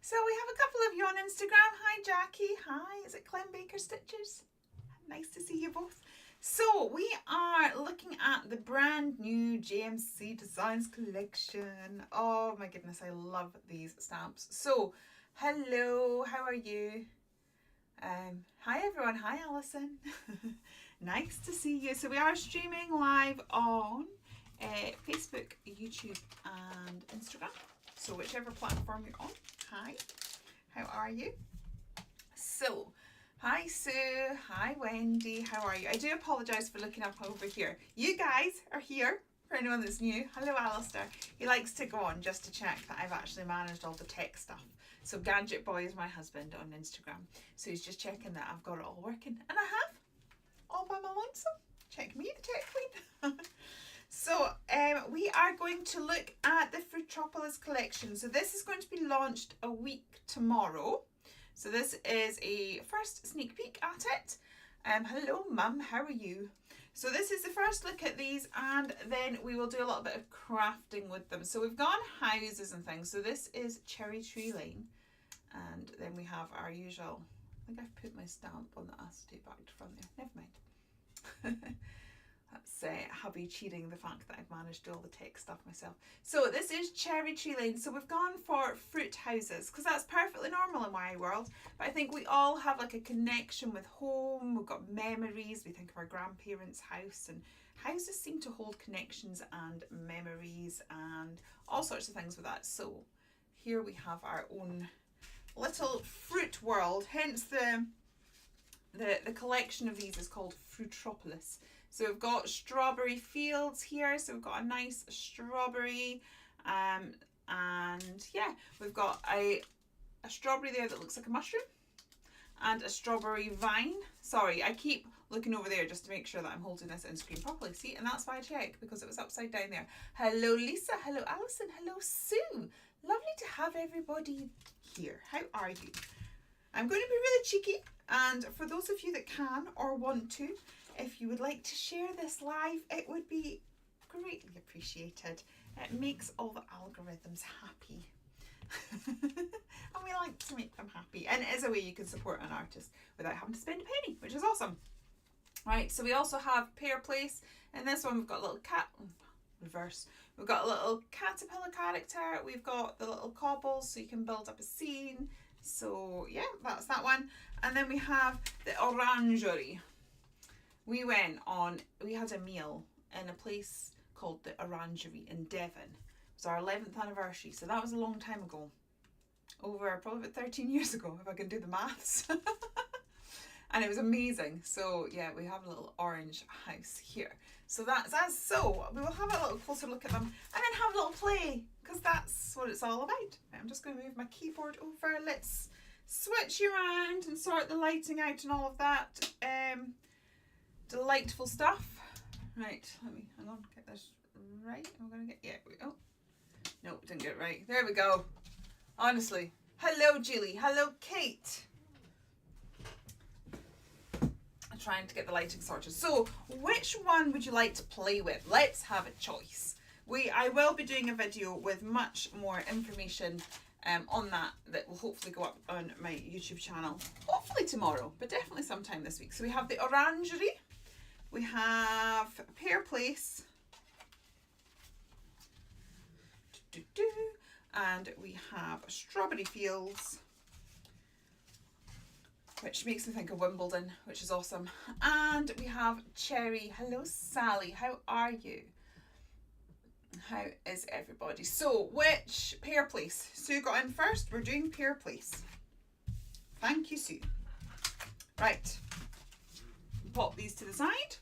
So we have a couple of you on Instagram. Hi Jackie. Hi, is it Clem Baker Stitches? Nice to see you both. So we are looking at the brand new JMC Designs collection. Oh my goodness, I love these stamps. So hello, how are you? Hi everyone. Hi Alison. Nice to see you. So we are streaming live on Facebook, YouTube and Instagram. So whichever platform you're on. Hi, how are you? So, hi Sue, hi Wendy, how are you? I do apologise for looking up over here. You guys are here, for anyone that's new. Hello Alistair. He likes to go on just to check that I've actually managed all the tech stuff. So Gadget Boy is my husband on Instagram. So he's just checking that I've got it all working. And I have, all by my lonesome. Check me, the tech queen. So we are going to look at the Fruitropolis collection. So this is going to be launched a week tomorrow. So this is a first sneak peek at it. Hello Mum, how are you? So this is the first look at these, and then we will do a little bit of crafting with them. So we've gone houses and things. So this is Cherry Tree Lane. And then we have our usual, I think I've put my stamp on the acetate back to front there. Never mind. That's hubby cheating the fact that I've managed to do all the tech stuff myself. So this is Cherry Tree Lane. So we've gone for fruit houses because that's perfectly normal in my world. But I think we all have like a connection with home. We've got memories. We think of our grandparents' house, and houses seem to hold connections and memories and all sorts of things with that. So here we have our own little fruit world. Hence the collection of these is called Fruitropolis. So we've got strawberry fields here. So we've got a nice strawberry, and yeah, we've got a strawberry there that looks like a mushroom, and a strawberry vine. Sorry, I keep looking over there just to make sure that I'm holding this in screen properly. See, and that's why I check, because it was upside down there. Hello Lisa, hello Alison, hello Sue. Lovely to have everybody here. How are you? I'm going to be really cheeky, and for those of you that can or want to, if you would like to share this live, it would be greatly appreciated. It makes all the algorithms happy. And we like to make them happy. And it is a way you can support an artist without having to spend a penny, which is awesome. Right, so we also have Pear Place. In this one, we've got a little cat, reverse. We've got a little caterpillar character. We've got the little cobbles so you can build up a scene. So yeah, that's that one. And then we have the orangery. We had a meal in a place called the Orangery in Devon. It was our 11th anniversary, so that was a long time ago. Over probably about 13 years ago, if I can do the maths. And it was amazing. So yeah, we have a little orange house here. So that's us. So we will have a little closer look at them and then have a little play, because that's what it's all about. I'm just going to move my keyboard over. Let's switch you around and sort the lighting out and all of that. Delightful stuff. Right, let me hang on, get this right. I'm gonna get, yeah, oh no, didn't get it right. There we go. Honestly, hello Julie, hello Kate. I'm trying to get the lighting sorted. So which one would you like to play with? Let's have a choice. I will be doing a video with much more information on that will hopefully go up on my YouTube channel, hopefully tomorrow, but definitely sometime this week. So we have the Orangery. We have Pear Place, and we have Strawberry Fields, which makes me think of Wimbledon, which is awesome. And we have Cherry. Hello Sally, how are you? How is everybody? So which Pear Place? Sue got in first. We're doing Pear Place. Thank you, Sue. Right, pop these to the side.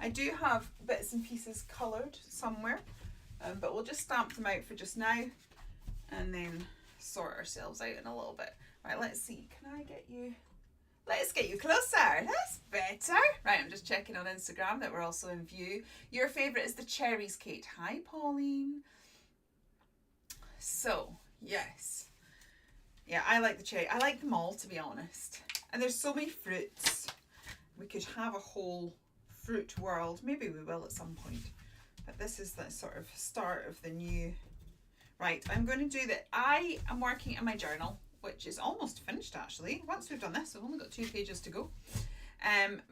I do have bits and pieces coloured somewhere, but we'll just stamp them out for just now and then sort ourselves out in a little bit. Right, let's see. Can I get you? Let's get you closer. That's better. Right, I'm just checking on Instagram that we're also in view. Your favourite is the cherries, Kate. Hi, Pauline. So, yes. Yeah, I like the cherry. I like them all, to be honest. And there's so many fruits. We could have a whole fruit world. Maybe we will at some point. But this is the sort of start of the new Right, I'm going to do that. I am working in my journal, which is almost finished actually. Once we've done this, we've only got 2 pages to go.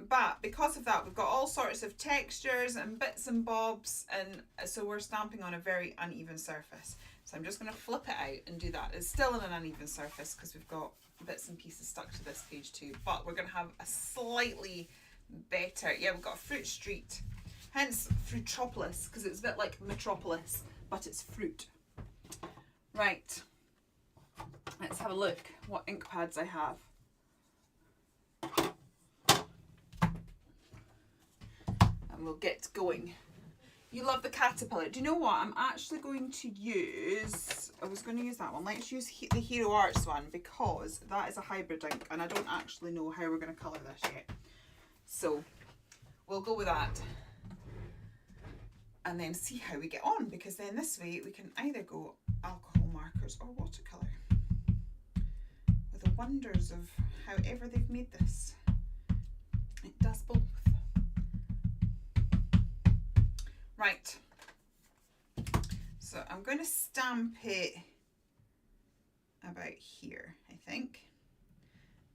But because of that, we've got all sorts of textures and bits and bobs, and so we're stamping on a very uneven surface. So I'm just going to flip it out and do that. It's still on an uneven surface because we've got bits and pieces stuck to this page too, but we're going to have a slightly better, yeah, we've got Fruit Street, hence Fruitropolis, because it's a bit like Metropolis, but it's fruit. Right, let's have a look what ink pads I have. And we'll get going. You love the caterpillar. Do you know what? I'm actually going to use, I was going to use that one. Let's use the Hero Arts one because that is a hybrid ink and I don't actually know how we're going to colour this yet. So we'll go with that and then see how we get on, because then this way we can either go alcohol markers or watercolour with the wonders of however they've made this. It does both. Right, so I'm going to stamp it about here, I think,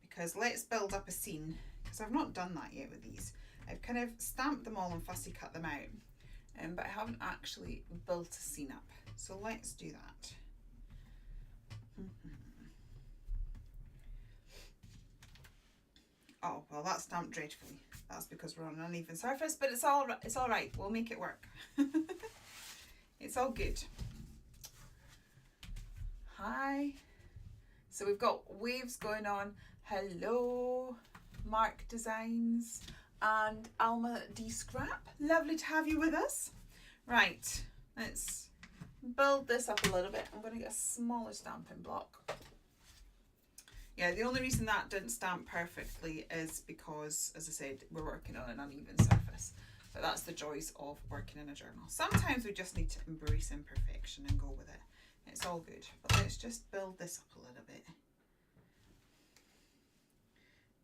because let's build up a scene, because I've not done that yet with these. I've kind of stamped them all and fussy cut them out, but I haven't actually built a scene up, so let's do that. Oh, well, that's stamped dreadfully. That's because we're on an uneven surface, but it's all right. We'll make it work. It's all good. Hi. So we've got waves going on. Hello, Mark Designs and Alma D Scrap. Lovely to have you with us. Right, let's build this up a little bit. I'm going to get a smaller stamping block. Yeah, the only reason that didn't stamp perfectly is because, as I said, we're working on an uneven surface. But that's the joys of working in a journal. Sometimes we just need to embrace imperfection and go with it. It's all good. But let's just build this up a little bit.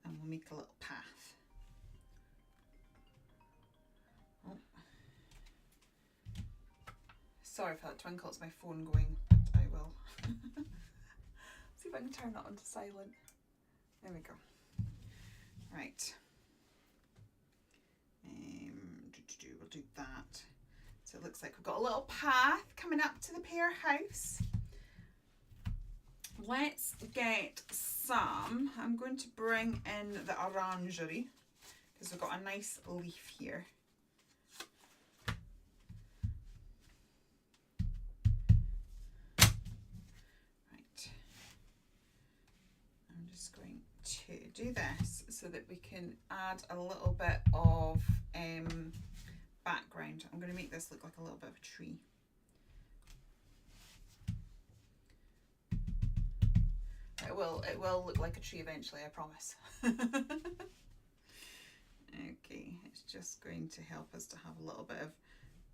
And we'll make a little path. Oh. Sorry for that twinkle, it's my phone going, but I will. See if I can turn that onto silent. There we go. Right. We'll do that. So it looks like we've got a little path coming up to the pear house. Let's get some. I'm going to bring in the orangery because we've got a nice leaf here. To do this so that we can add a little bit of background. I'm going to make this look like a little bit of a tree. It will look like a tree eventually, I promise. Okay, it's just going to help us to have a little bit of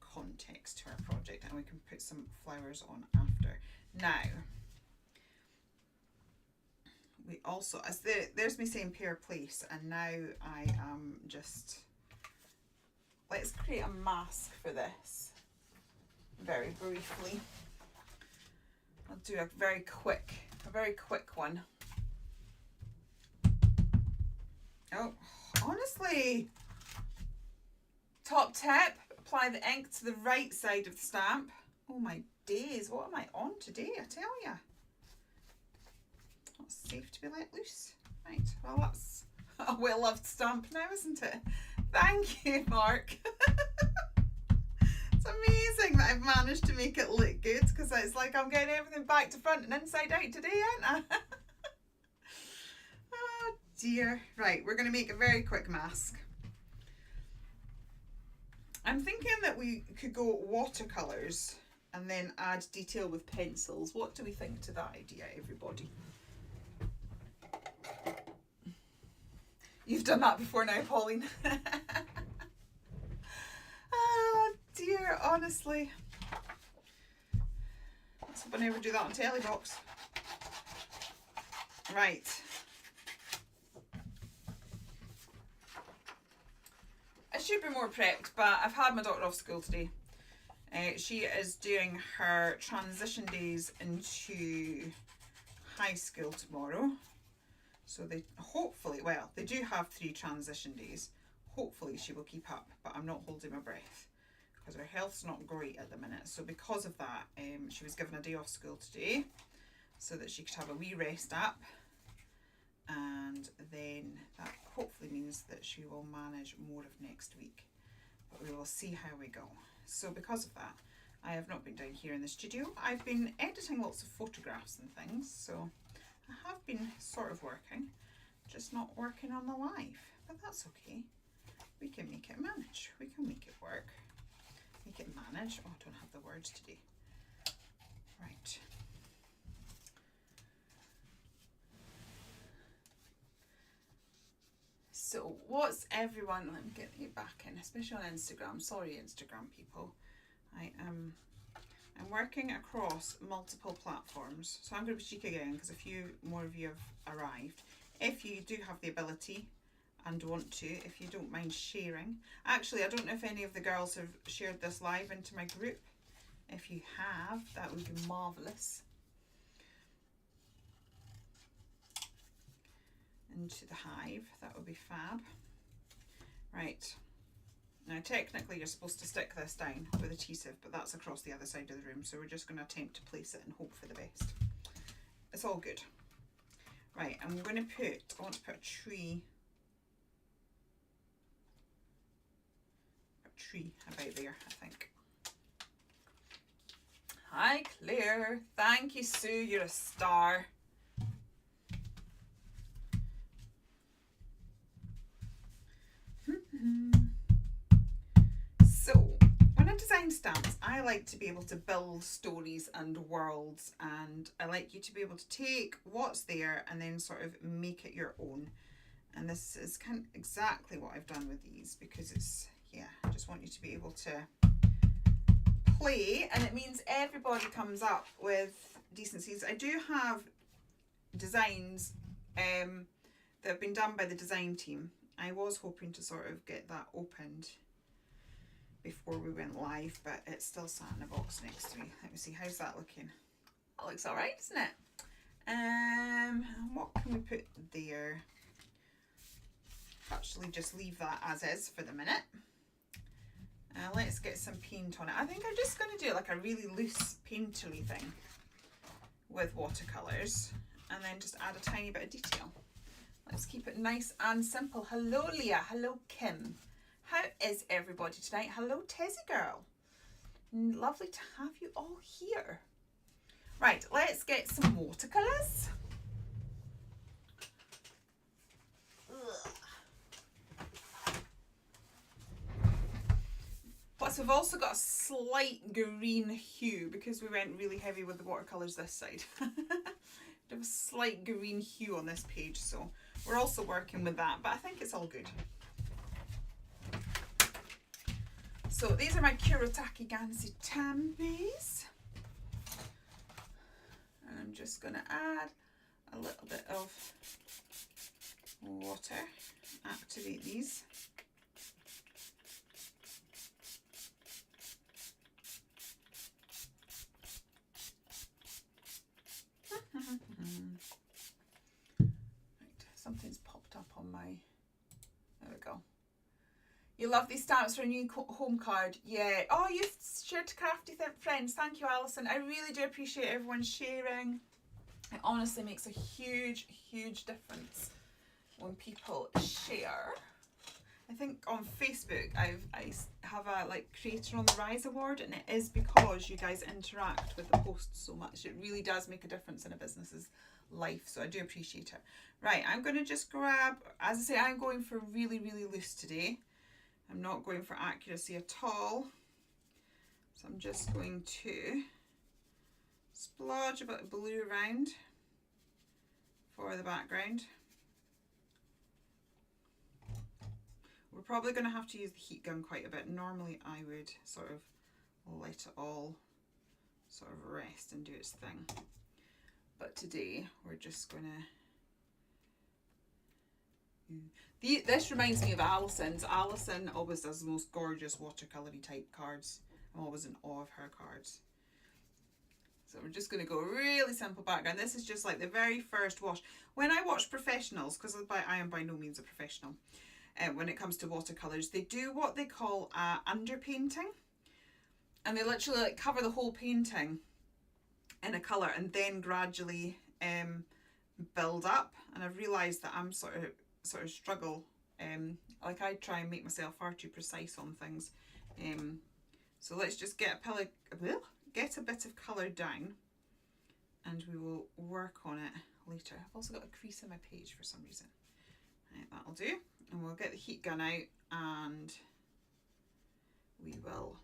context to our project, and we can put some flowers on after. Now, we also, there's me saying pear place, and now I am just, let's create a mask for this very briefly. I'll do a very quick one. Oh, honestly, top tip, apply the ink to the right side of the stamp. Oh my days, what am I on today, I tell ya. Not safe to be let loose. Right, well that's a well-loved stamp now, isn't it? Thank you, Mark. It's amazing that I've managed to make it look good, because it's like I'm getting everything back to front and inside out today, aren't I? Oh dear. Right, we're going to make a very quick mask. I'm thinking that we could go watercolours and then add detail with pencils. What do we think to that idea, everybody? You've done that before now, Pauline. Oh dear, honestly. Let's hope I never do that on Telebox. Right. I should be more prepped, but I've had my daughter off school today. She is doing her transition days into high school tomorrow. So they hopefully, well, they do have 3 transition days. Hopefully she will keep up, but I'm not holding my breath because her health's not great at the minute. So because of that, she was given a day off school today so that she could have a wee rest up. And then that hopefully means that she will manage more of next week. But we will see how we go. So because of that, I have not been down here in the studio. I've been editing lots of photographs and things, so I have been sort of working, just not working on the live. But that's okay. We can make it manage. We can make it work. Make it manage. Oh, I don't have the words today. Right. So what's everyone, let me get you back in, especially on Instagram. Sorry, Instagram people. I'm working across multiple platforms. So I'm going to be cheeky again because a few more of you have arrived. If you do have the ability and want to, if you don't mind sharing. Actually, I don't know if any of the girls have shared this live into my group. If you have, that would be marvellous. Into the hive, that would be fab. Right, now technically you're supposed to stick this down with adhesive, but that's across the other side of the room, so we're just going to attempt to place it and hope for the best. It's all good. Right, I'm going to put, I want to put a tree about there, I think. Hi Claire, thank you Sue, you're a star. So when I design stamps, I like to be able to build stories and worlds, and I like you to be able to take what's there and then sort of make it your own. And this is kind of exactly what I've done with these, because it's, yeah, I just want you to be able to play, and it means everybody comes up with decencies. I do have designs that have been done by the design team. I was hoping to sort of get that opened before we went live, but it's still sat in a box next to me. Let me see, how's that looking? That looks alright, isn't it? What can we put there? Actually just leave that as is for the minute. Let's get some paint on it. I think I'm just going to do like a really loose painterly thing with watercolours, and then just add a tiny bit of detail. Let's keep it nice and simple. Hello Leah, hello Kim. How is everybody tonight? Hello Tezzy girl. Lovely to have you all here. Right, let's get some watercolours. Plus we've also got a slight green hue because we went really heavy with the watercolours this side. There was a slight green hue on this page, so we're also working with that, but I think it's all good. So these are my Kurotake Gansy Tambis. And I'm just going to add a little bit of water, activate these. Right, something's popped up on my, there we go. You love these stamps for a new home card. Yeah. Oh, you've shared to Crafty Friends. Thank you, Alison. I really do appreciate everyone sharing. It honestly makes a huge, huge difference when people share. I think on Facebook I have a like Creator on the Rise award, and it is because you guys interact with the posts so much. It really does make a difference in a business's life, so I do appreciate it. Right, I'm going to just grab, as I say, I'm going for really, really loose today. I'm not going for accuracy at all. So I'm just going to splodge a bit of blue around for the background. We're probably going to have to use the heat gun quite a bit. Normally I would sort of let it all sort of rest and do its thing. But today we're just going to... This reminds me of Alison's. Alison always does the most gorgeous watercolory type cards. I'm always in awe of her cards. So we're just going to go really simple background. This is just like the very first wash. When I watch professionals, because I am by no means a professional, when it comes to watercolours, they do what they call underpainting. And they literally like cover the whole painting in a colour and then gradually build up. And I've realised that I'm sort of struggle. Like I try and make myself far too precise on things. So let's just get a bit of colour down and we will work on it later. I've also got a crease in my page for some reason. Right, that'll do. And we'll get the heat gun out and we will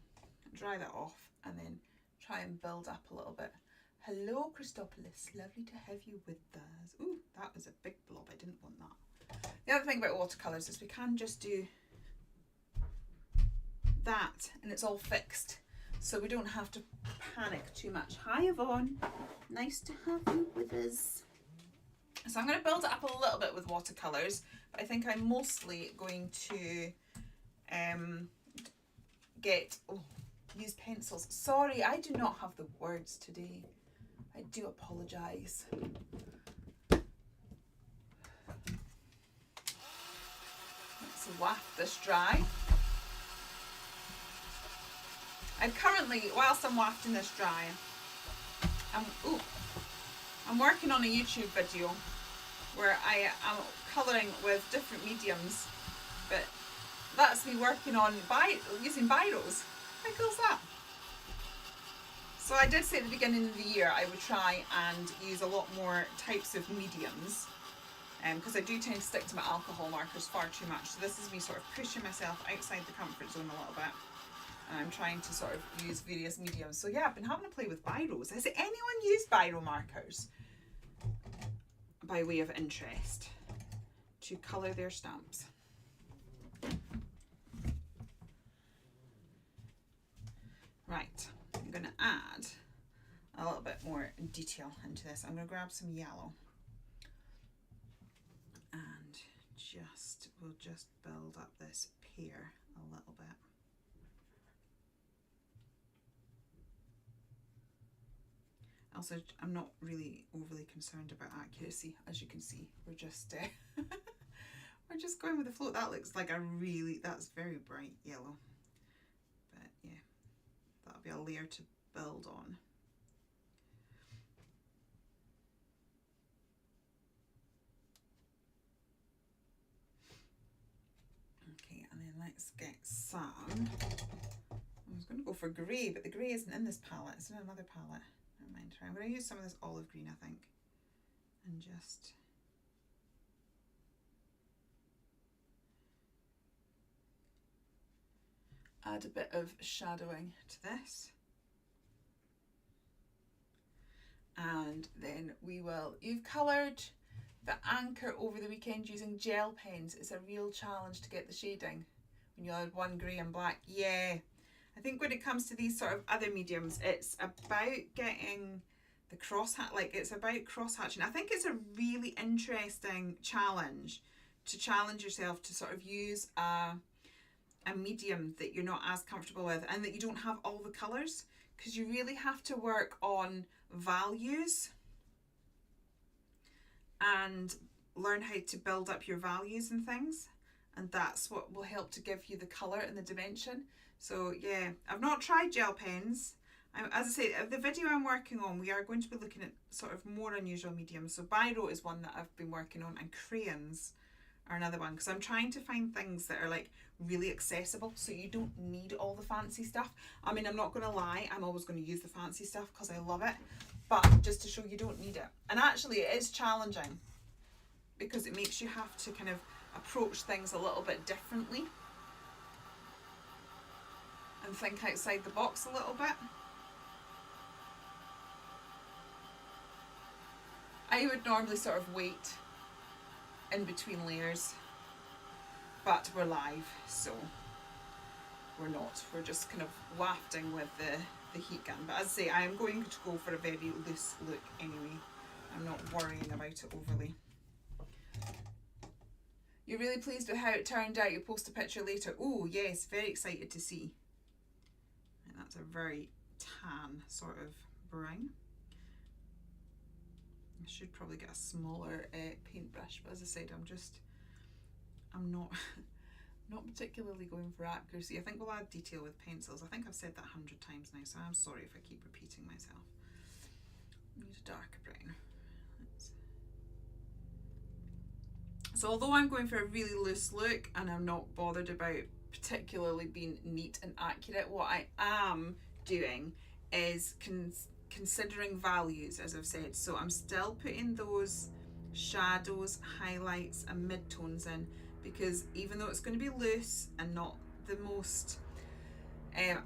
dry that off and then try and build up a little bit. Hello Fruitropolis, lovely to have you with us. Ooh, that was a big blob, I didn't want that. The other thing about watercolours is we can just do that and it's all fixed. So we don't have to panic too much. Hi Yvonne, nice to have you with us. So I'm going to build it up a little bit with watercolours, but I think I'm mostly going to use pencils. Sorry, I do not have the words today. I do apologise. Let's waft this dry. I'm currently, whilst I'm wafting this dry, I'm working on a YouTube video where I am colouring with different mediums, but that's me working on using biros. How cool is that? So I did say at the beginning of the year I would try and use a lot more types of mediums, because I do tend to stick to my alcohol markers far too much. So this is me sort of pushing myself outside the comfort zone a little bit. And I'm trying to sort of use various mediums. So yeah, I've been having to play with biros. Has anyone used biro markers by way of interest to colour their stamps? Right, I'm going to add a little bit more detail into this. I'm going to grab some yellow and we'll just build up this pear a little bit. Also, I'm not really overly concerned about accuracy. As you can see, we're just we're just going with the flow. That looks like that's very bright yellow. But yeah, that'll be a layer to build on. Okay, and then let's get some. I was going to go for grey, but the grey isn't in this palette. It's in another palette. Never mind. I'm going to use some of this olive green, I think, and just add a bit of shadowing to this. And then you've coloured the anchor over the weekend using gel pens. It's a real challenge to get the shading when you add one grey and black. Yeah, I think when it comes to these sort of other mediums, it's about getting the it's about cross hatching. I think it's a really interesting challenge to challenge yourself to sort of use a medium that you're not as comfortable with and that you don't have all the colours, because you really have to work on values and learn how to build up your values and things, and that's what will help to give you the colour and the dimension. So yeah, I've not tried gel pens. As I say, the video I'm working on, we are going to be looking at sort of more unusual mediums. So biro is one that I've been working on, and crayons are another one, because I'm trying to find things that are like really accessible, so you don't need all the fancy stuff. I mean, I'm not going to lie, I'm always going to use the fancy stuff because I love it, but just to show you don't need it. And actually it is challenging because it makes you have to kind of approach things a little bit differently and think outside the box a little bit. I would normally sort of wait in between layers, but we're live, so we're not. We're just kind of wafting with the heat gun. But as I say, I am going to go for a very loose look anyway. I'm not worrying about it overly. You're really pleased with how it turned out. You'll post a picture later. Oh yes, very excited to see. And that's a very tan sort of brown. I should probably get a smaller paintbrush, but as I said, I'm not not particularly going for accuracy. I think we'll add detail with pencils. I think I've said that 100 times now, so I'm sorry if I keep repeating myself. I need a darker brown. So although I'm going for a really loose look and I'm not bothered about particularly being neat and accurate, what I am doing is considering values, as I've said. So I'm still putting those shadows, highlights and midtones in, because even though it's going to be loose and not the most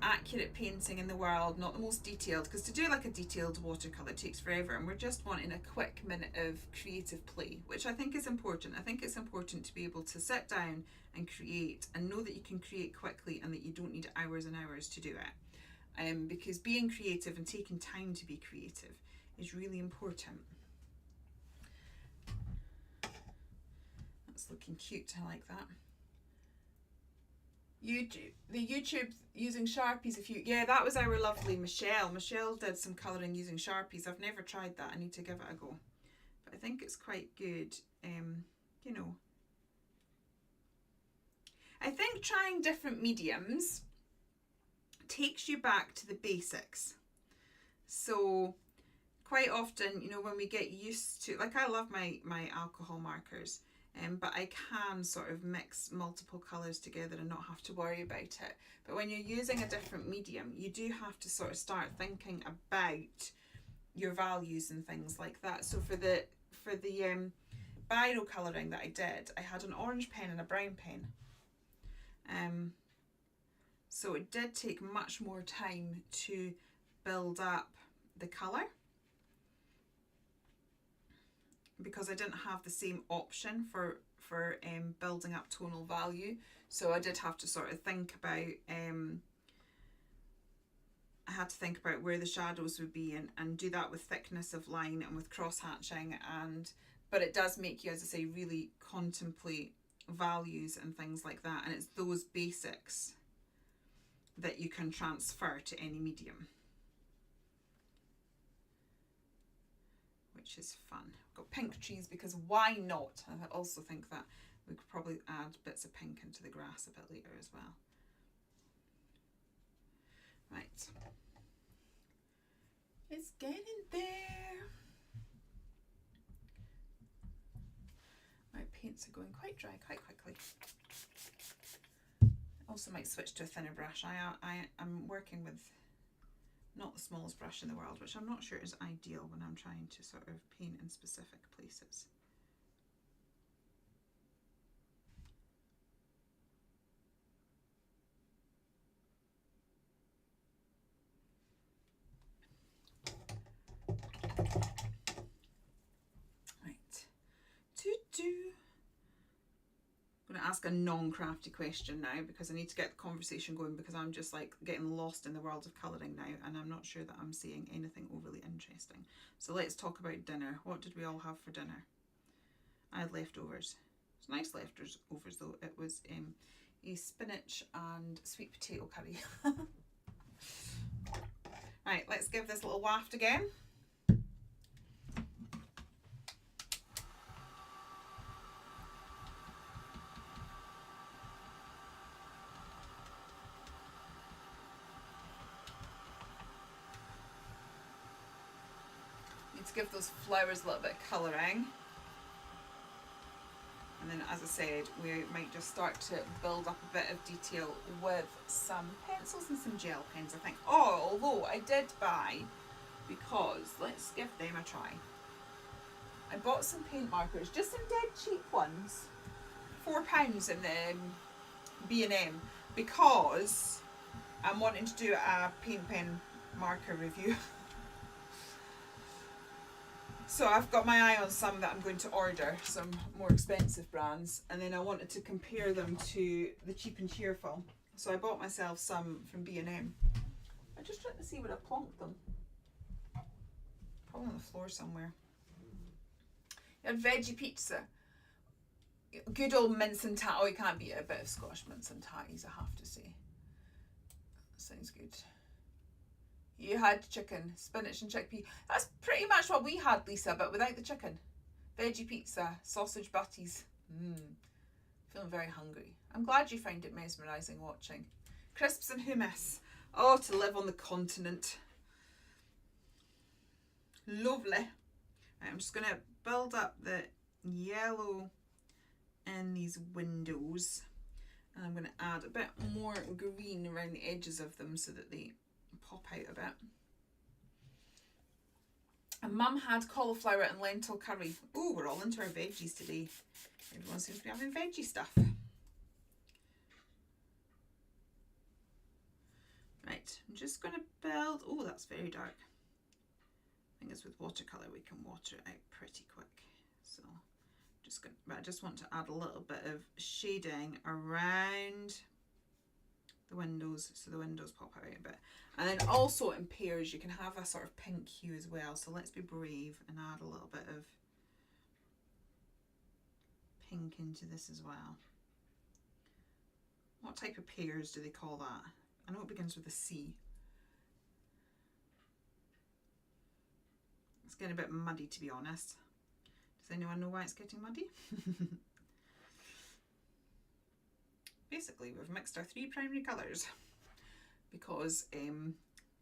accurate painting in the world, not the most detailed, because to do like a detailed watercolour takes forever, and we're just wanting a quick minute of creative play, which I think is important. I think it's important to be able to sit down and create and know that you can create quickly and that you don't need hours and hours to do it, because being creative and taking time to be creative is really important. That's looking cute, I like that. YouTube using Sharpies, yeah, that was our lovely Michelle. Michelle did some colouring using Sharpies. I've never tried that. I need to give it a go. But I think it's quite good. You know, I think trying different mediums takes you back to the basics. So quite often, you know, when we get used to, like, I love my alcohol markers, but I can sort of mix multiple colours together and not have to worry about it. But when you're using a different medium, you do have to sort of start thinking about your values and things like that. So for the biro colouring that I did, I had an orange pen and a brown pen. So it did take much more time to build up the colour, because I didn't have the same option for building up tonal value. So I did have to sort of think about, I had to think about where the shadows would be and do that with thickness of line and with cross hatching, but it does make you, as I say, really contemplate values and things like that, and it's those basics that you can transfer to any medium, which is fun. I've got pink trees because why not? I also think that we could probably add bits of pink into the grass a bit later as well. Right, it's getting there. My paints are going quite dry quite quickly. Also might switch to a thinner brush. I'm working with not the smallest brush in the world, which I'm not sure is ideal when I'm trying to sort of paint in specific places. Right, I'm going to ask a non-crafty question now, because I need to get the conversation going, because I'm just like getting lost in the world of colouring now and I'm not sure that I'm seeing anything overly interesting. So let's talk about dinner. What did we all have for dinner? I had leftovers. It's nice leftovers though. It was a spinach and sweet potato curry. Right, let's give this a little waft again. Give those flowers a little bit of colouring, and then, as I said, we might just start to build up a bit of detail with some pencils and some gel pens, I think. Oh, although I did buy, because let's give them a try, I bought some paint markers, just some dead cheap ones, £4 in the B&M, because I'm wanting to do a paint pen marker review. So I've got my eye on some that I'm going to order, some more expensive brands, and then I wanted to compare them to the Cheap and Cheerful. So I bought myself some from B&M. I just tried to see where I plonked them. Probably on the floor somewhere. You had veggie pizza. Good old mince and tatties. Oh, you can't beat a bit of Scottish mince and tatties, I have to say. Sounds good. You had chicken, spinach and chickpea. That's pretty much what we had, Lisa, but without the chicken. Veggie pizza, sausage butties. Feeling very hungry. I'm glad you found it mesmerising watching. Crisps and hummus. Oh, to live on the continent. Lovely. Right, I'm just going to build up the yellow in these windows. And I'm going to add a bit more green around the edges of them so that they pop out a bit. And Mum had cauliflower and lentil curry. Oh, we're all into our veggies today. Everyone seems to be having veggie stuff. Right, I'm just going to build... Oh, that's very dark. I think it's with watercolour we can water it out pretty quick. So just going to, I just want to add a little bit of shading around the windows so the windows pop out a bit. And then also in pairs you can have a sort of pink hue as well. So let's be brave and add a little bit of pink into this as well. What type of pears do they call that? I know it begins with a C. It's getting a bit muddy, to be honest. Does anyone know why it's getting muddy? Basically, we've mixed our three primary colours because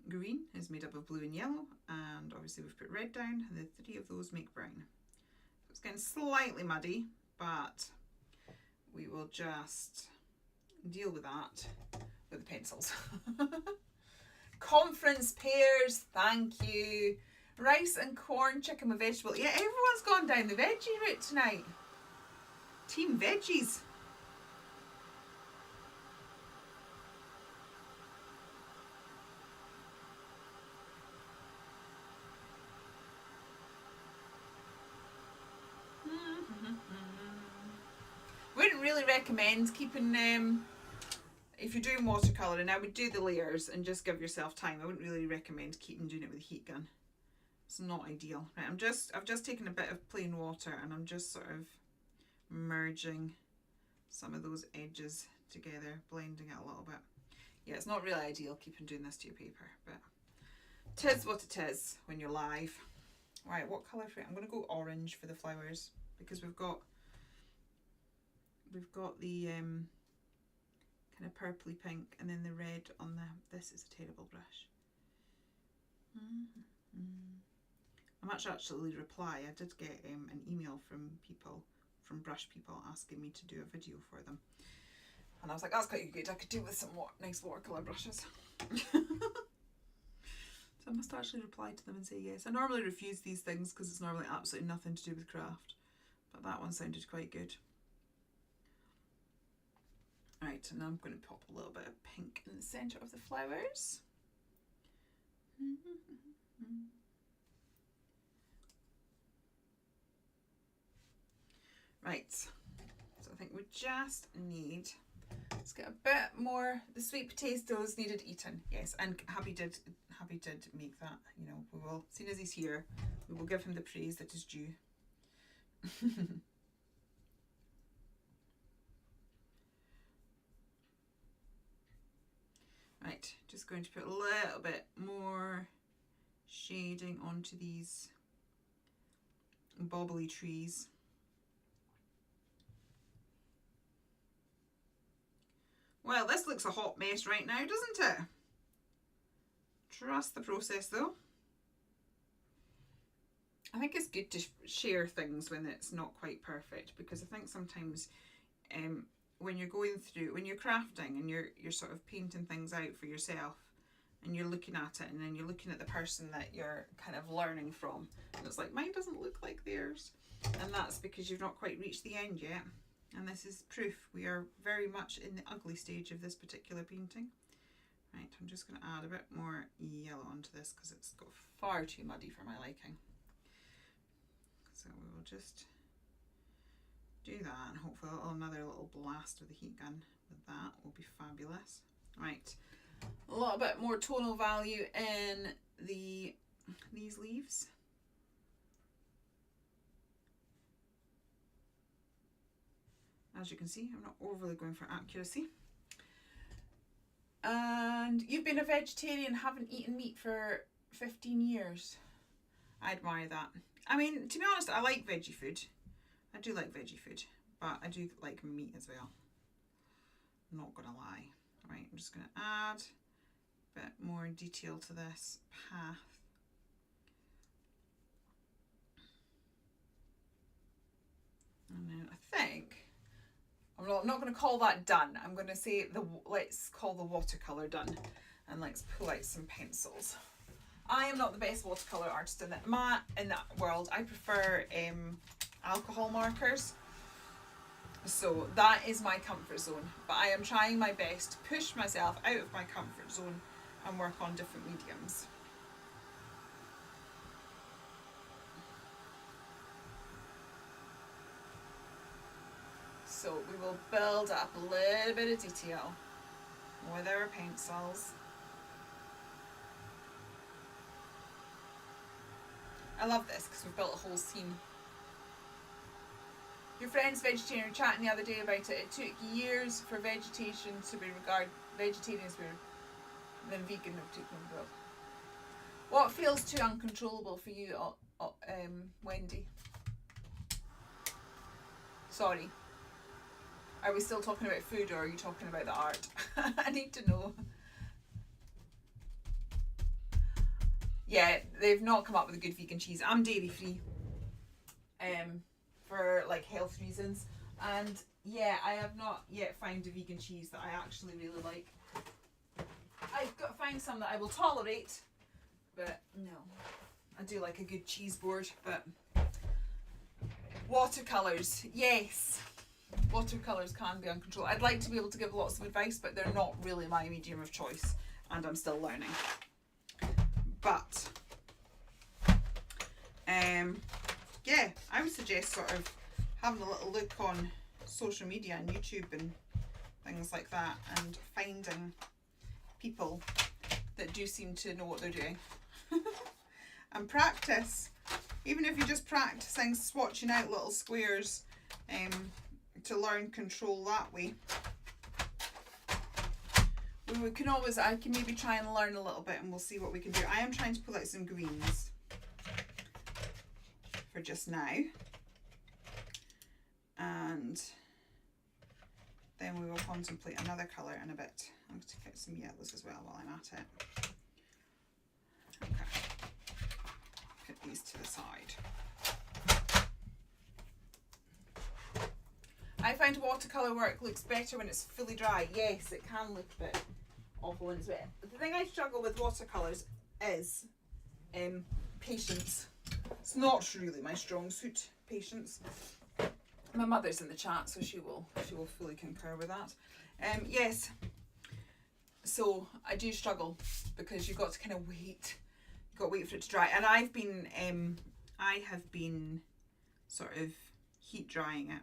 green is made up of blue and yellow, and obviously we've put red down, and the three of those make brown. So it's getting slightly muddy, but we will just deal with that with the pencils. Conference pears, thank you. Rice and corn, chicken with vegetable. Yeah, everyone's gone down the veggie route tonight. Team veggies. Wouldn't really recommend keeping if you're doing watercolouring, I would do the layers and just give yourself time. I wouldn't really recommend doing it with a heat gun. It's not ideal. Right, I've just taken a bit of plain water and I'm just sort of merging some of those edges together, blending it a little bit. Yeah, it's not really ideal doing this to your paper, but tis what it is when you're live. Right, what colour for it? I'm going to go orange for the flowers because we've got the kind of purpley pink and then the red on the... This is a terrible brush. I might actually reply. I did get an email from brush people asking me to do a video for them, and I was like, that's quite good. I could do with some nice watercolour brushes. So I must actually reply to them and say yes. I normally refuse these things because it's normally absolutely nothing to do with craft, but that one sounded quite good. Right, and now I'm going to pop a little bit of pink in the centre of the flowers. Right, so I think we just need, let's get a bit more. The sweet potatoes needed eaten, yes, and Happy did make that. You know, we will, as soon as he's here, we will give him the praise that is due. Right, just going to put a little bit more shading onto these bobbly trees. Well, this looks a hot mess right now, doesn't it? Trust the process though. I think it's good to share things when it's not quite perfect, because I think sometimes when you're crafting and you're sort of painting things out for yourself and you're looking at it and then you're looking at the person that you're kind of learning from, and it's like, mine doesn't look like theirs, and that's because you've not quite reached the end yet. And this is proof we are very much in the ugly stage of this particular painting. Right, I'm just going to add a bit more yellow onto this because it's got far too muddy for my liking. So we will just do that, and hopefully another little blast of the heat gun with that will be fabulous. Right, a little bit more tonal value in these leaves. As you can see, I'm not overly going for accuracy. And you've been a vegetarian, haven't eaten meat for 15 years. I admire that. I mean, to be honest, I like veggie food. I do like veggie food, but I do like meat as well. I'm not gonna lie. Right, I'm just gonna add a bit more detail to this path. And then I think I'm not going to call that done. I'm going to say let's call the watercolour done, and let's pull out some pencils. I am not the best watercolour artist in that world. I prefer alcohol markers. So that is my comfort zone. But I am trying my best to push myself out of my comfort zone and work on different mediums. So we will build up a little bit of detail with our pencils. I love this because we've built a whole scene. Your friend's vegetarian were chatting the other day about it. It took years for vegetation to be regarded, vegetarians were then vegan have taken the world. What feels too uncontrollable for you, Wendy? Sorry. Are we still talking about food, or are you talking about the art? I need to know. Yeah, they've not come up with a good vegan cheese. I'm dairy free. For like health reasons. And yeah, I have not yet found a vegan cheese that I actually really like. I've got to find some that I will tolerate, but no. I do like a good cheese board, but watercolours, yes. Watercolours can be uncontrolled. I'd like to be able to give lots of advice, but they're not really my medium of choice, and I'm still learning. But yeah, I would suggest sort of having a little look on social media and YouTube and things like that, and finding people that do seem to know what they're doing. And practice, even if you're just practicing swatching out little squares to learn control that way. We can always, I can maybe try and learn a little bit and we'll see what we can do. I am trying to pull out some greens for just now. And then we will contemplate another colour in a bit. I'm going to take out some yellows as well while I'm at it. Okay. Put these to the side. I find watercolour work looks better when it's fully dry. Yes, it can look a bit awful when it's wet. But the thing I struggle with watercolours is patience. It's not really my strong suit, patience. My mother's in the chat, so she will fully concur with that. Yes, so I do struggle because you've got to kind of wait. You've got to wait for it to dry. And I have been sort of heat drying it,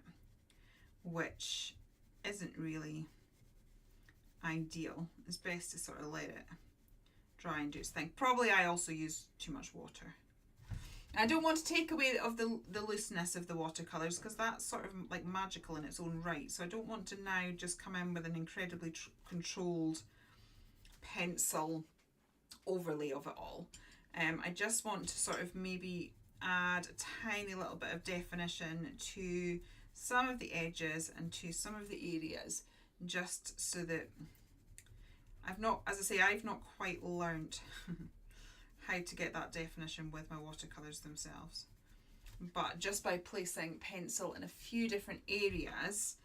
which isn't really ideal. It's best to sort of let it dry and do its thing. Probably I also use too much water. I don't want to take away of the looseness of the watercolours, because that's sort of like magical in its own right. So I don't want to now just come in with an incredibly controlled pencil overlay of it all. I just want to sort of maybe add a tiny little bit of definition to some of the edges and to some of the areas, just so that I've not quite learnt how to get that definition with my watercolours themselves. But just by placing pencil in a few different areas,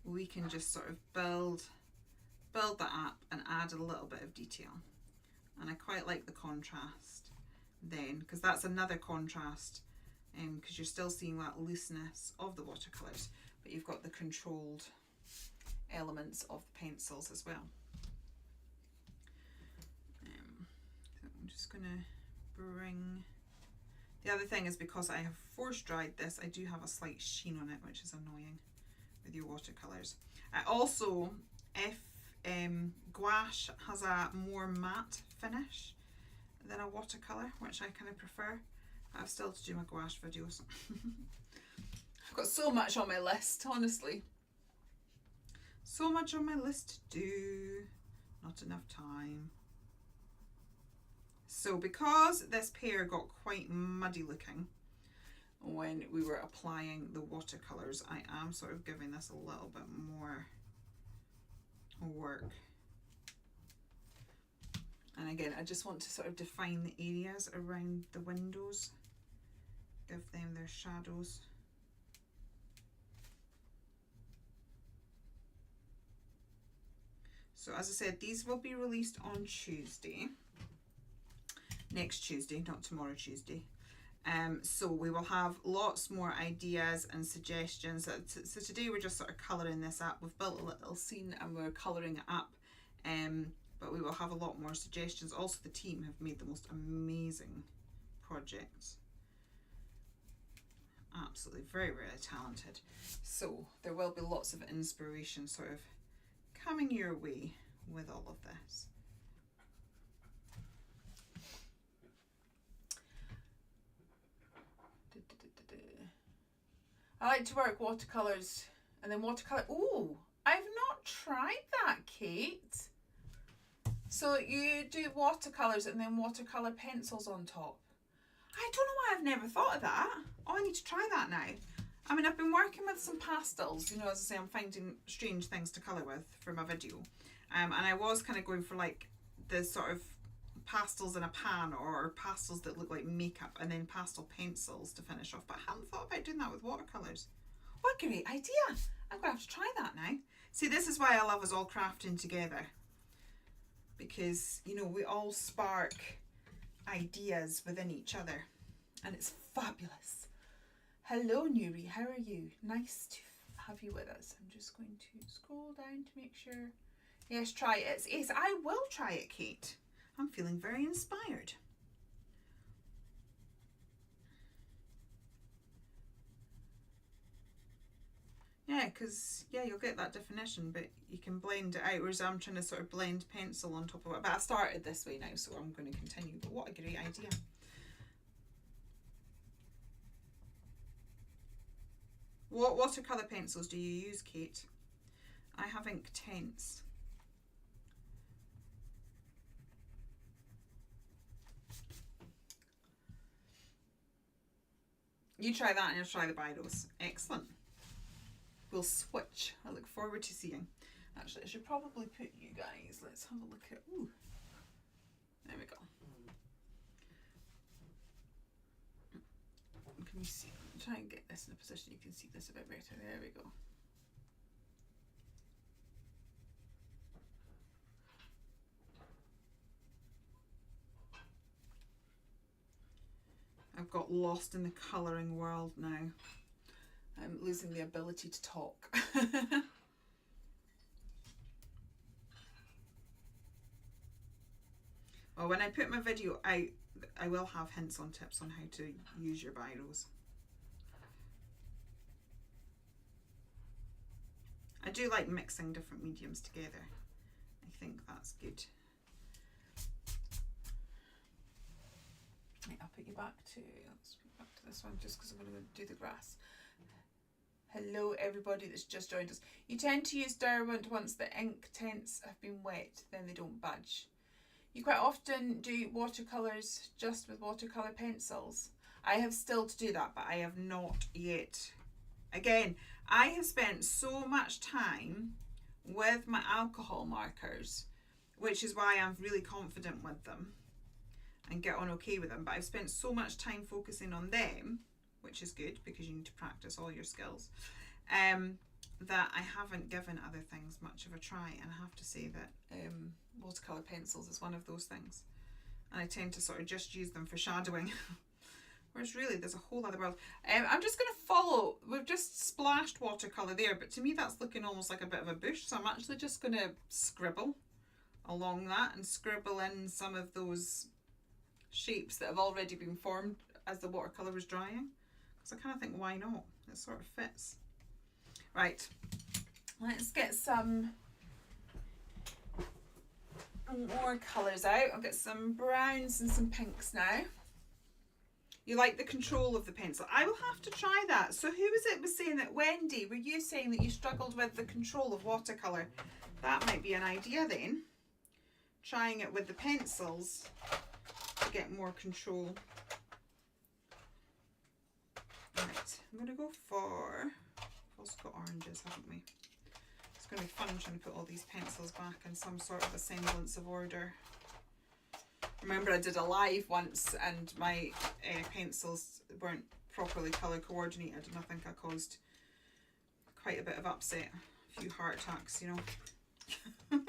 we can just sort of build that up and add a little bit of detail. And I quite like the contrast then, because that's another contrast, because you're still seeing that looseness of the watercolours, but you've got the controlled elements of the pencils as well. I'm just going to bring... The other thing is, because I have force dried this, I do have a slight sheen on it, which is annoying with your watercolours. I also, if gouache has a more matte finish than a watercolour, which I kind of prefer, I have still to do my gouache videos. I've got so much on my list, honestly. So much on my list to do, not enough time. So because this pair got quite muddy looking when we were applying the watercolours, I am sort of giving this a little bit more work. And again, I just want to sort of define the areas around the windows, give them their shadows. So as I said, these will be released on Tuesday, next Tuesday, not tomorrow, Tuesday. So we will have lots more ideas and suggestions. So today we're just sort of colouring this up. We've built a little scene and we're colouring it up. But we will have a lot more suggestions. Also, the team have made the most amazing projects. Absolutely, very, very talented. So there will be lots of inspiration sort of coming your way with all of this. I like to work watercolours and then watercolour. Oh, I've not tried that, Kate. So you do watercolours and then watercolour pencils on top. I don't know why I've never thought of that. Oh, I need to try that now. I mean, I've been working with some pastels. You know, as I say, I'm finding strange things to colour with for my video. And I was kind of going for like the sort of pastels in a pan or pastels that look like makeup and then pastel pencils to finish off. But I hadn't thought about doing that with watercolours. What a great idea. I'm going to have to try that now. See, this is why I love us all crafting together. Because, you know, we all spark ideas within each other. And it's fabulous. Hello, Nuri. How are you? Nice to have you with us. I'm just going to scroll down to make sure. Yes, try it. Yes, I will try it, Kate. I'm feeling very inspired. Yeah, because, yeah, you'll get that definition, but you can blend it out, whereas I'm trying to sort of blend pencil on top of it. But I started this way now, so I'm going to continue. But what a great idea. What watercolour pencils do you use, Kate? I have Inktense. You try that and you'll try the Biros. Excellent. We'll switch. I look forward to seeing. Actually, I should probably put you guys. Let's have a look at. Ooh. There we go. Can you see? Try and get this in a position you can see this a bit better. There we go. I've got lost in the colouring world now. I'm losing the ability to talk. Well, when I put my video out, I will have hints on tips on how to use your Biros. I do like mixing different mediums together. I think that's good. Right, I'll put you back to, let's put back to this one just because I'm going to do the grass. Hello everybody that's just joined us. You tend to use Derwent once the Inktense have been wet, then they don't budge. You quite often do watercolours just with watercolour pencils. I have still to do that, but I have not yet. Again, I have spent so much time with my alcohol markers, which is why I'm really confident with them and get on okay with them. But I've spent so much time focusing on them, which is good because you need to practice all your skills, that I haven't given other things much of a try. And I have to say that watercolour pencils is one of those things. And I tend to sort of just use them for shadowing. Whereas really there's a whole other world. I'm just going to follow, we've just splashed watercolour there, but to me that's looking almost like a bit of a bush. So I'm actually just going to scribble along that and scribble in some of those shapes that have already been formed as the watercolour was drying. Because I kind of think, why not? It sort of fits. Right, let's get some more colours out. I'll get some browns and some pinks now. You like the control of the pencil. I will have to try that. So who was saying that? Wendy, were you saying that you struggled with the control of watercolour? That might be an idea then. Trying it with the pencils to get more control. Right, I'm going to go for, we've also got oranges, haven't we? It's going to be fun trying to put all these pencils back in some sort of a semblance of order. Remember I did a live once and my pencils weren't properly colour coordinated, and I think I caused quite a bit of upset, a few heart attacks, you know.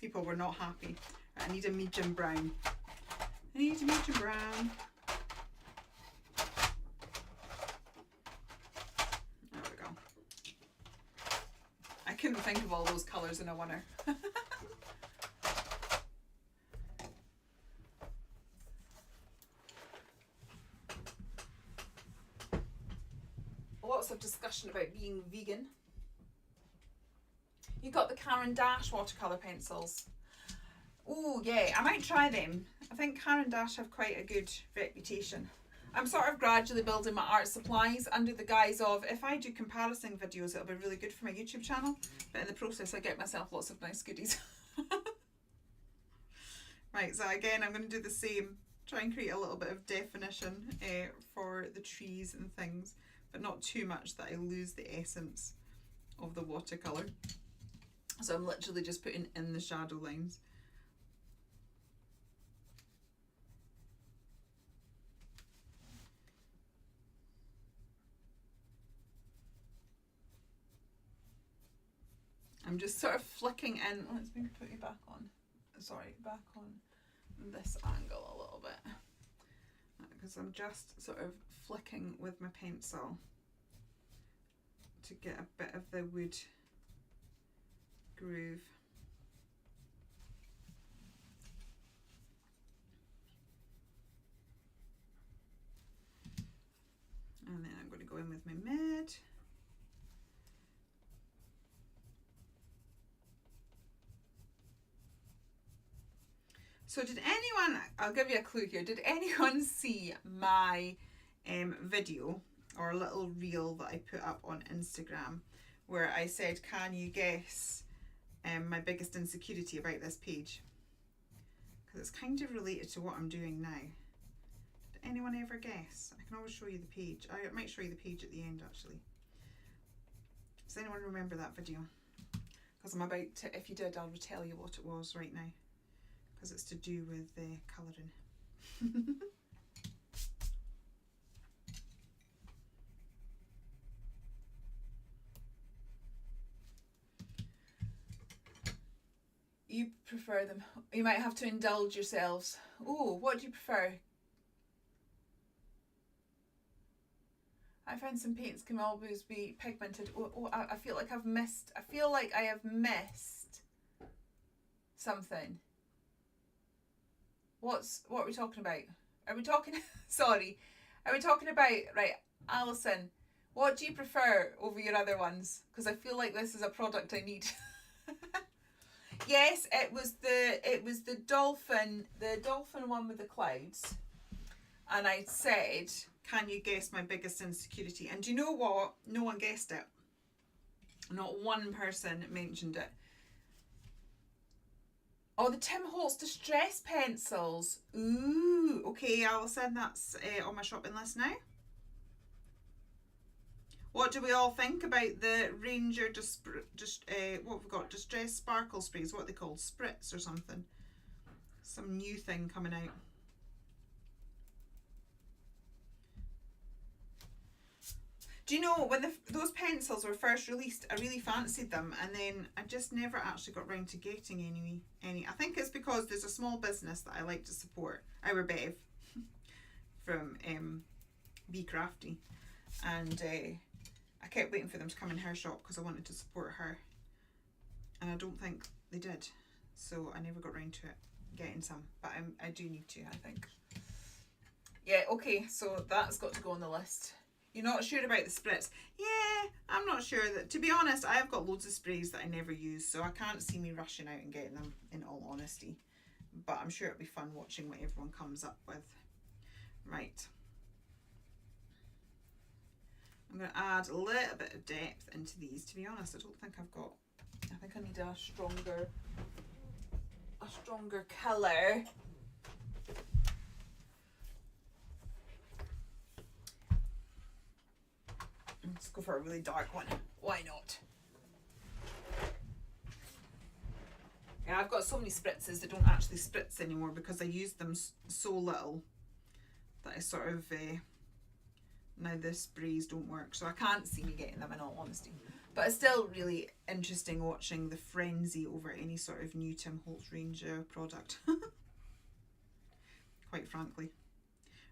People were not happy. I need a medium brown. I need a medium brown. There we go. I couldn't think of all those colours in a winner. Lots of discussion about being vegan. You got the Caran d'Ache watercolour pencils. Oh yeah, I might try them. I think Caran d'Ache have quite a good reputation. I'm sort of gradually building my art supplies under the guise of, if I do comparison videos, it'll be really good for my YouTube channel. But in the process, I get myself lots of nice goodies. Right, so again, I'm going to do the same. Try and create a little bit of definition for the trees and things, but not too much that I lose the essence of the watercolour. So I'm literally just putting in the shadow lines. I'm just sort of flicking in. Let's maybe put you back on. Sorry, back on this angle a little bit. Because I'm just sort of flicking with my pencil to get a bit of the wood groove. And then I'm going to go in with my mid. So did anyone, I'll give you a clue here, did anyone see my video or a little reel that I put up on Instagram where I said, can you guess my biggest insecurity about this page? Because it's kind of related to what I'm doing now. Did anyone ever guess? I can always show you the page. I might show you the page at the end actually. Does anyone remember that video? Because I'm about to, if you did, I'll tell you what it was right now. Because it's to do with colouring. You prefer them. You might have to indulge yourselves. Oh, what do you prefer? I find some paints can always be pigmented. Oh, I feel like I've missed. I feel like I have missed something. What are we talking about? Are we talking, sorry, are we talking about, right, Alison, what do you prefer over your other ones? Because I feel like this is a product I need. Yes, it was the dolphin one with the clouds. And I said, can you guess my biggest insecurity? And do you know what? No one guessed it. Not one person mentioned it. Oh, the Tim Holtz Distress pencils. Ooh, okay, Alison, that's on my shopping list now. What do we all think about the Ranger, what have we got? Distress Sparkle Sprays, what are they called? Spritz or something. Some new thing coming out. Do you know, when those pencils were first released, I really fancied them, and then I just never actually got round to getting any. I think it's because there's a small business that I like to support, our Bev, from Be Crafty, and I kept waiting for them to come in her shop because I wanted to support her, and I don't think they did, so I never got round to it, getting some, but I do need to, I think. Yeah, okay, so that's got to go on the list. You're not sure about the spritz? Yeah, I'm not sure. That, to be honest, I have got loads of sprays that I never use, so I can't see me rushing out and getting them, in all honesty. But I'm sure it'll be fun watching what everyone comes up with. Right. I'm going to add a little bit of depth into these. To be honest, I don't think I've got, I think I need a stronger colour. Let's go for a really dark one. Why not? Yeah, I've got so many spritzes that don't actually spritz anymore because I use them so little that I sort of, now the sprays don't work. So I can't see me getting them, in all honesty. But it's still really interesting watching the frenzy over any sort of new Tim Holtz range product. Quite frankly.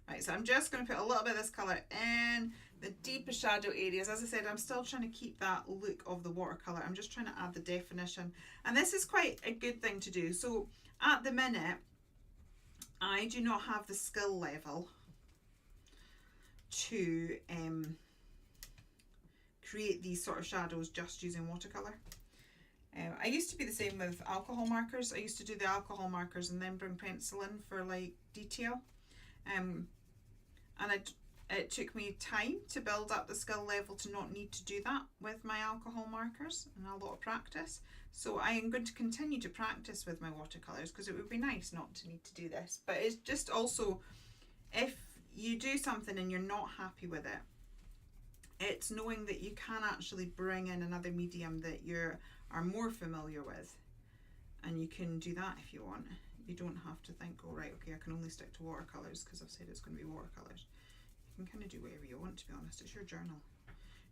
Right, so I'm just going to put a little bit of this colour in the deeper shadow areas. As I said, I'm still trying to keep that look of the watercolour. I'm just trying to add the definition. And this is quite a good thing to do. So at the minute, I do not have the skill level to create these sort of shadows just using watercolour. I used to be the same with alcohol markers. I used to do the alcohol markers and then bring pencil in for like detail. And it took me time to build up the skill level to not need to do that with my alcohol markers, and a lot of practice. So I am going to continue to practice with my watercolours because it would be nice not to need to do this. But it's just also, if you do something and you're not happy with it, it's knowing that you can actually bring in another medium that you are more familiar with, and you can do that if you want. You don't have to think, oh right, okay, I can only stick to watercolours because I've said it's going to be watercolours. You can kind of do whatever you want, to be honest. It's your journal.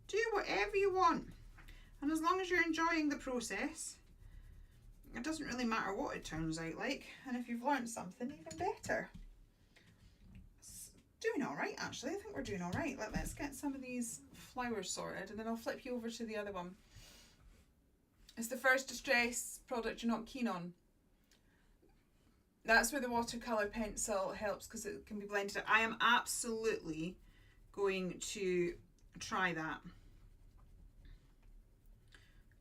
Do whatever you want. And as long as you're enjoying the process, it doesn't really matter what it turns out like. And if you've learned something, even better. It's doing all right, actually. I think we're doing all right. Let's get some of these flowers sorted, and then I'll flip you over to the other one. It's the first distress product you're not keen on. That's where the watercolour pencil helps because it can be blended out. I am absolutely going to try that.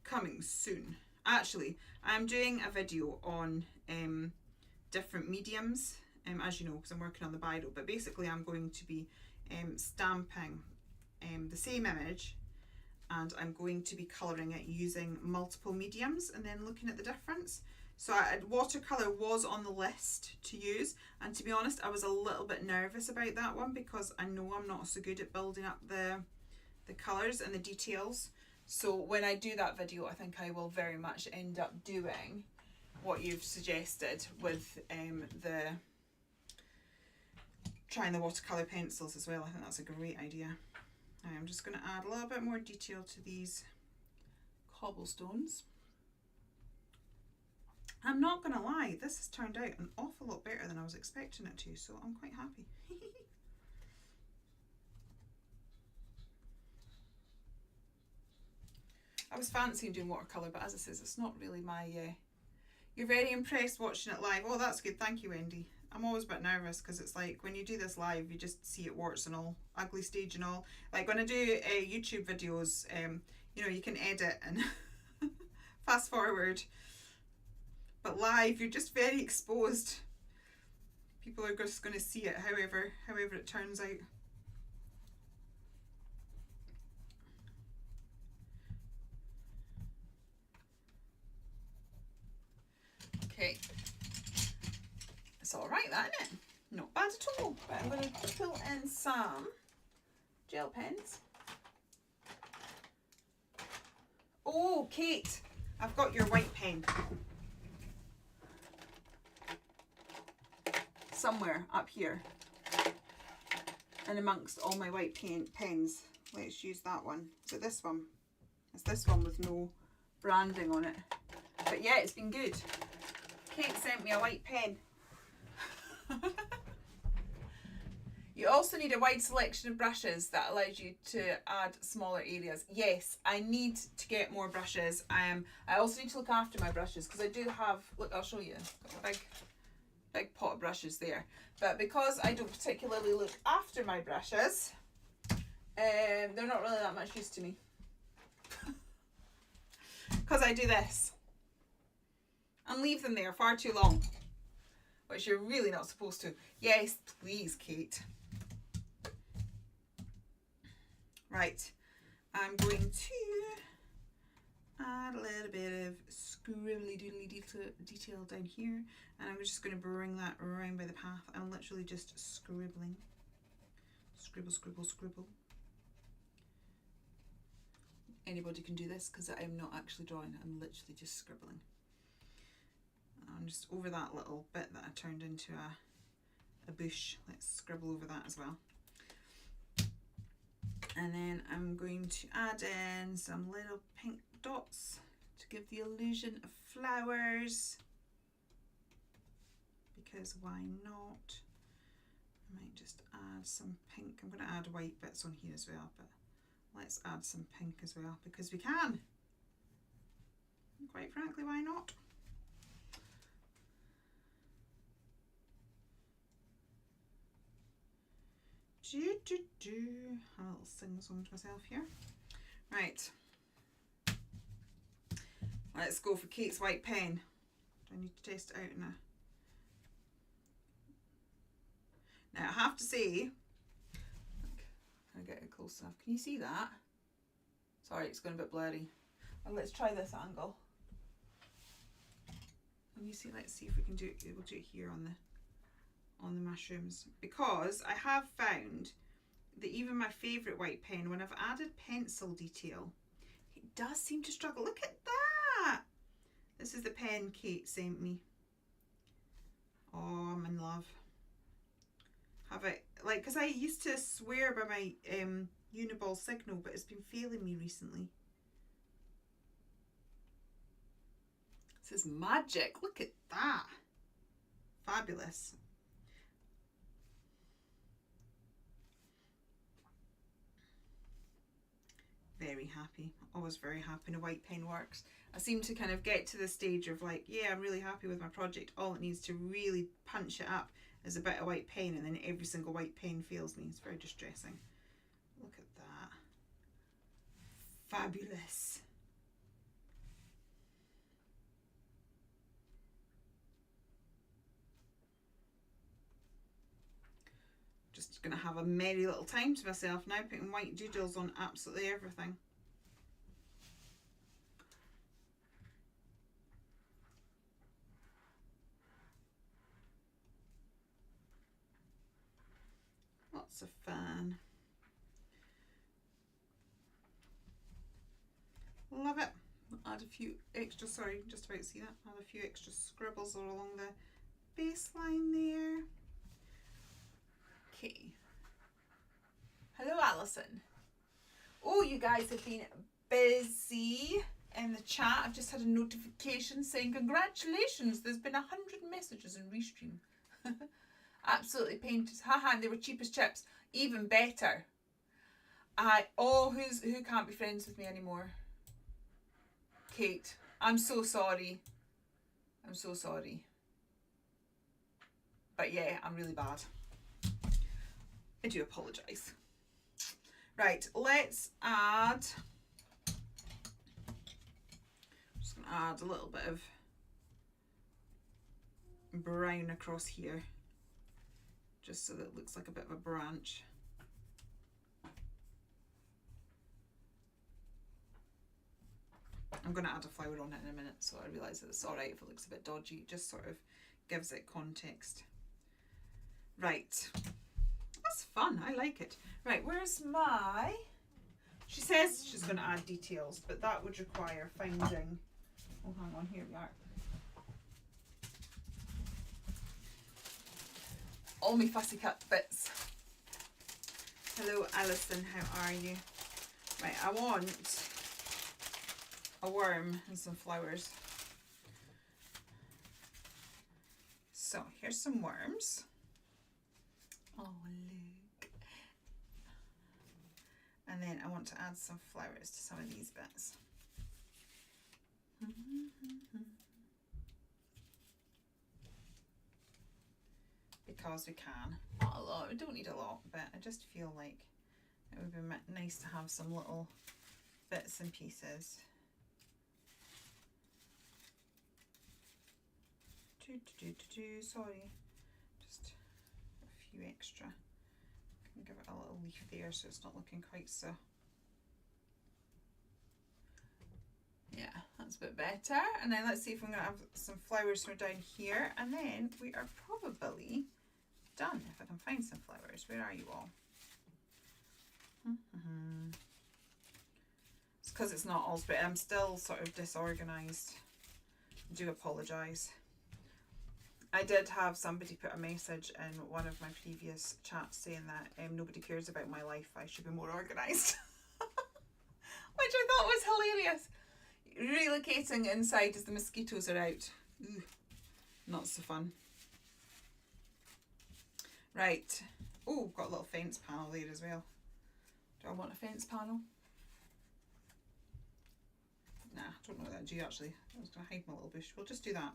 Coming soon. Actually, I'm doing a video on different mediums, as you know, because I'm working on the biro. But basically, I'm going to be stamping the same image, and I'm going to be colouring it using multiple mediums and then looking at the difference. So watercolour was on the list to use, and to be honest, I was a little bit nervous about that one because I know I'm not so good at building up the colours and the details. So when I do that video, I think I will very much end up doing what you've suggested with trying the watercolour pencils as well. I think that's a great idea. I'm just going to add a little bit more detail to these cobblestones. I'm not going to lie, this has turned out an awful lot better than I was expecting it to, so I'm quite happy. I was fancying doing watercolour, but as I says, it's not really my... You're very impressed watching it live. Oh, that's good. Thank you, Wendy. I'm always a bit nervous because it's like when you do this live, you just see it warts and all, ugly stage and all. Like when I do YouTube videos, you know, you can edit and fast forward. But live, you're just very exposed. People are just going to see it however it turns out. Okay. It's all right, that, isn't it? Not bad at all. But I'm going to pull in some gel pens. Oh, Kate, I've got your white pen. Somewhere up here and amongst all my white pens. Let's use that one. Is it this one? It's this one with no branding on it. But yeah, it's been good. Kate sent me a white pen. You also need a wide selection of brushes that allows you to add smaller areas. Yes, I need to get more brushes. I also need to look after my brushes because I do have, look, I'll show you. Got a big pot of brushes there, but because I don't particularly look after my brushes, they're not really that much use to me because I do this and leave them there far too long, which you're really not supposed to. Yes, please, Kate. Right, I'm going to add a little bit of scribbly doodly detail down here, and I'm just going to bring that around by the path. I'm literally just scribbling. Scribble, scribble, scribble. Anybody can do this because I'm not actually drawing, I'm literally just scribbling. And just over that little bit that I turned into a bush, let's scribble over that as well. And then I'm going to add in some little pink dots to give the illusion of flowers, because why not? I might just add some pink. I'm going to add white bits on here as well, but let's add some pink as well because we can. And quite frankly, why not? Have a little sing song to myself here. Right. Let's go for Kate's white pen. Do I need to test it out now? Now I have to say, can I get it close enough? Can you see that? Sorry, it's going a bit blurry. Well, let's try this angle. Can you see? Let's see if we can do it. We'll do it here on the mushrooms, because I have found that even my favourite white pen, when I've added pencil detail, it does seem to struggle. Look at that! This is the pen Kate sent me. Oh, I'm in love. Have it, like, because I used to swear by my Uniball Signal, but it's been failing me recently. This is magic. Look at that. Fabulous. Very happy. Always very happy when a white pen works. I seem to kind of get to the stage of like, yeah, I'm really happy with my project. All it needs to really punch it up is a bit of white pen, and then every single white pen fails me. It's very distressing. Look at that. Fabulous. Just going to have a merry little time to myself now, putting white doodles on absolutely everything. Lots of fun. Love it. Add a few extra, sorry, just about to see that. Add a few extra scribbles along the baseline there. Okay. Hello, Alison. Oh, you guys have been busy in the chat. I've just had a notification saying congratulations, there's been 100 messages in Restream. Absolutely painted. Haha, and they were cheap as chips. Even better. Who can't be friends with me anymore? Kate, I'm so sorry. I'm so sorry. But yeah, I'm really bad. I do apologise. Right, let's add, I'm just going to add a little bit of brown across here, just so that it looks like a bit of a branch. I'm going to add a flower on it in a minute, so I realise that it's alright if it looks a bit dodgy. It just sort of gives it context. Right. That's fun. I like it. Right, where's my... She says she's going to add details, but that would require finding... Oh, hang on. Here we are. All my fussy cut bits. Hello, Alison. How are you? Right, I want a worm and some flowers. So, here's some worms. Oh, look. And then I want to add some flowers to some of these bits. Because we can. Not a lot, we don't need a lot, but I just feel like it would be nice to have some little bits and pieces. Sorry, just a few extra. I can give it a little leaf there so it's not looking quite so That's a bit better. And then let's see if I'm going to have some flowers from down here. And then we are probably done, if I can find some flowers. Where are you all? It's because it's not all spread. I'm still sort of disorganised. I do apologise. I did have somebody put a message in one of my previous chats saying that nobody cares about my life. I should be more organised. Which I thought was hilarious. Relocating inside as the mosquitoes are out. Ooh, not so fun. Right. Oh, got a little fence panel there as well. Do I want a fence panel? Nah, I don't know what that do actually. I was going to hide my little bush. We'll just do that.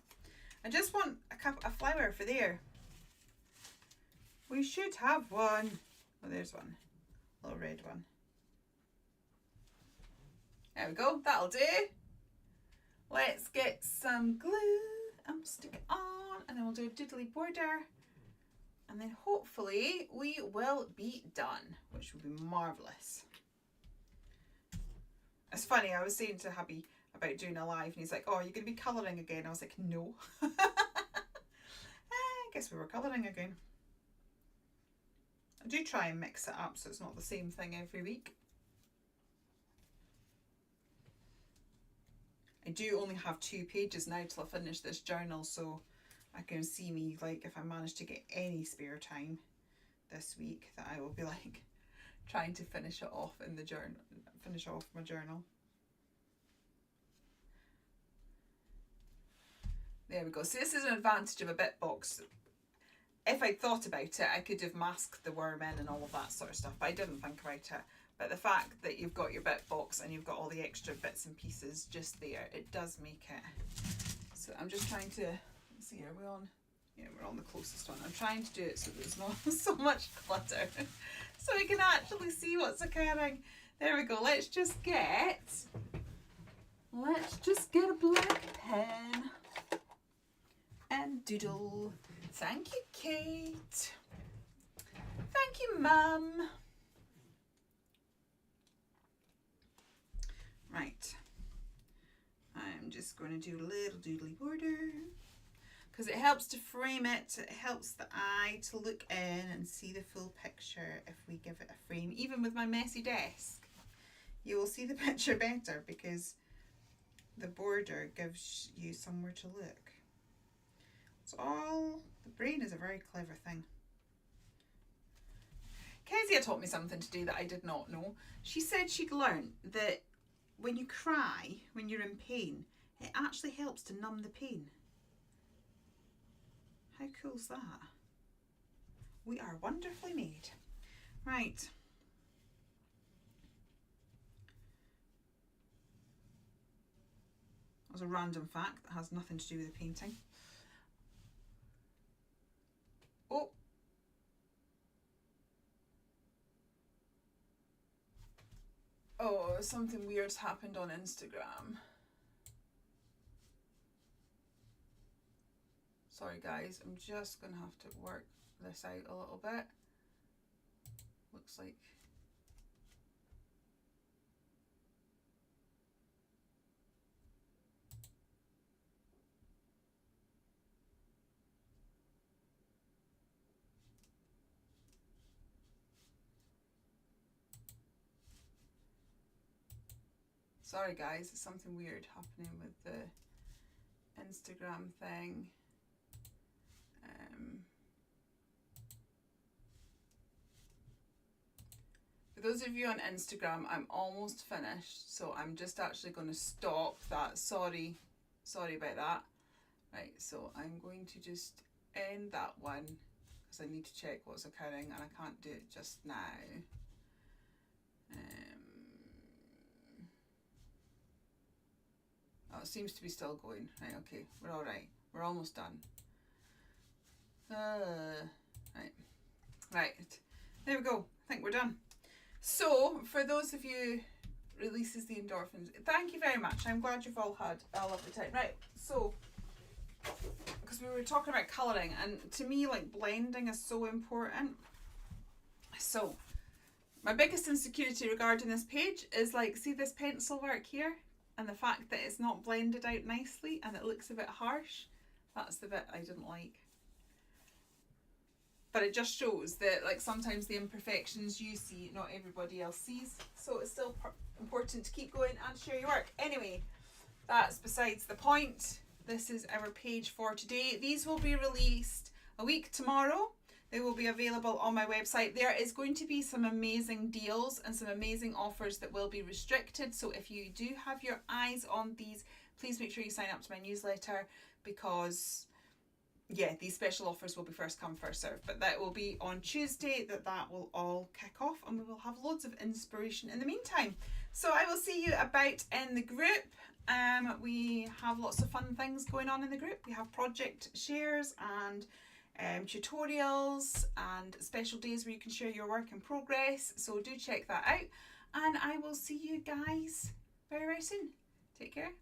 I just want a flower for there. We should have one. Oh, there's one. A little red one. There we go. That'll do. Let's get some glue and we'll stick it on, and then we'll do a doodly border. And then hopefully we will be done, which will be marvellous. It's funny, I was saying to hubby about doing a live and he's like, oh, are you going to be colouring again? I was like, no. I guess we were colouring again. I do try and mix it up so it's not the same thing every week. I do only have 2 pages now till I finish this journal, so I can see me, like, if I manage to get any spare time this week, that I will be like trying to finish it off in the journal, finish off my journal. There we go. So this is an advantage of a bit box. If I'd thought about it, I could have masked the worm in and all of that sort of stuff, but I didn't think about it. But the fact that you've got your bit box and you've got all the extra bits and pieces just there, it does make it. So I'm just trying to, let's see, are we on? Yeah, we're on the closest one. I'm trying to do it so there's not so much clutter, so we can actually see what's occurring. There we go. Let's just get a black pen and doodle. Thank you, Kate. Thank you, Mum. Right. I'm just going to do a little doodly border because it helps to frame it. It helps the eye to look in and see the full picture if we give it a frame. Even with my messy desk, you will see the picture better because the border gives you somewhere to look. It's all, the brain is a very clever thing. Kezia taught me something today that I did not know. She said she'd learned that when you cry, when you're in pain, it actually helps to numb the pain. How cool's that? We are wonderfully made. Right. That was a random fact that has nothing to do with the painting. Oh. Oh, something weird's happened on Instagram. Sorry guys, I'm just gonna have to work this out a little bit. Looks like sorry guys, there's something weird happening with the Instagram thing. For those of you on Instagram, I'm almost finished, so I'm just actually going to stop that. Sorry about that. Right, so I'm going to just end that one because I need to check what's occurring and I can't do it just now. Oh, it seems to be still going. Right, okay, we're all right. We're almost done. Right, there we go. I think we're done. So, for those of you, releases the endorphins. Thank you very much. I'm glad you've all had a lovely time. Right, so, because we were talking about colouring, and to me, like, blending is so important. So, my biggest insecurity regarding this page is, like, see this pencil work here? and the fact that it's not blended out nicely and it looks a bit harsh, that's the bit I didn't like. But it just shows that like sometimes the imperfections you see, not everybody else sees. So it's still important to keep going and share your work. Anyway, that's besides the point. This is our page for today. These will be released a week tomorrow. They will be available on my website. There is going to be some amazing deals and some amazing offers that will be restricted. So if you do have your eyes on these, please make sure you sign up to my newsletter, because yeah, these special offers will be first come, first serve. But that will be on Tuesday that will all kick off, and we will have loads of inspiration in the meantime. So I will see you about in the group. We have lots of fun things going on in the group. We have project shares and tutorials and special days where you can share your work in progress. So do check that out, and I will see you guys very, very soon. Take care.